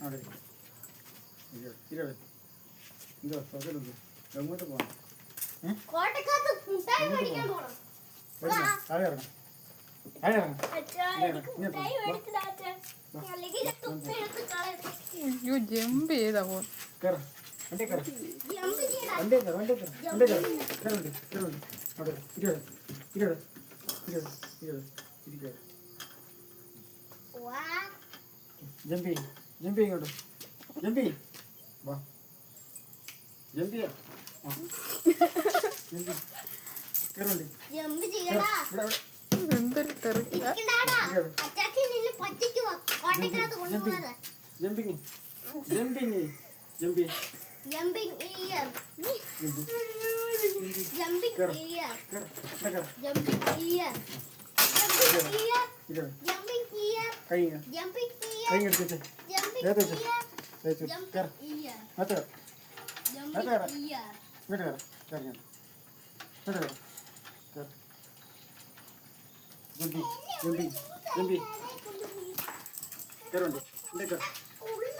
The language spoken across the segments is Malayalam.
അവിടെ എന്തോ തുറക്കലുണ്ട് എങ്ങോട്ട് പോകണം താഴെ ഇറങ്ങാം താഴെ ഇറങ്ങാം ജമ്പ് ചെയ്താ പോ കയറാം വണ്ടി കയറാം വണ്ടി കയറാം വണ്ടി കയറാം വണ്ടി കയറാം കയറുണ്ട് കയറുണ്ട് അവിടെ ഇരുപത് ഇരുപത് ഇരുപത് ഇരുപത് ഇരിക്കുക ജമ്പി ജമ്പി ഇങ്ങോട്ട് ജമ്പി വാ ജമ്പി ജമ്പി കയറുണ്ട് എന്തൊരു തെറിക്ക ജമ്പിങ് ജമ്പിങ് ജമ്പി Jumping ear. Jumping ear. Jumping ear. Jumping ear. Jumping ear. കൈങ്ങ Jumping ear. കൈങ്ങ എടുത്തിട്ട് Jumping ഏതേച്ച് ear. ഏതേച്ച് കയറ Jumping ear. മറ്റേ Jumping കയറ ear. ഇങ്ങോട്ട് കയറ കയറി ഇങ്ങോട്ട് കയറ കയറ ജമ്പി ജമ്പി ജമ്പി കയറുണ്ട് വണ്ടി കയറ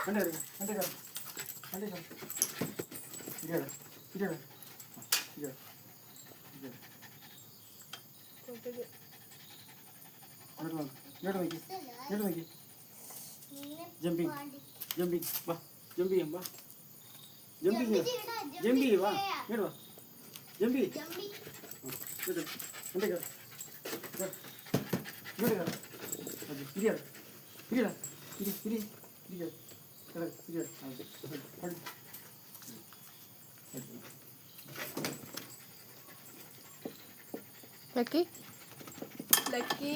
വണ്ടി കയറി വണ്ടി കയറ വണ്ടി കയറ ഇരിക്കട്ടെ ഇരിക്കട്ടെ ഇരിക്കട്ടെ ഇങ്ങോട്ട് നോക്ക് ഇങ്ങോട്ട് നോക്കി ഇങ്ങോട്ട് നോക്കി ജമ്പിങ് ജമ്പിങ് വാ ജമ്പ് ചെയ്യാം വാ ജമ്പിങ് ജമ്പി വാ ഇങ്ങോട്ട് വാ ജമ്പി Jumping. ഇങ്ങോട്ട് വണ്ടി കയറ ഇങ്ങോട്ട് കയറ ഇരിക്കട്ടെ ഇരിക്കട്ടെ ഇരി ഇരി ഇരിക്കട്ടെ ഇരിക്കട്ടെ ലക്കി ലക്കി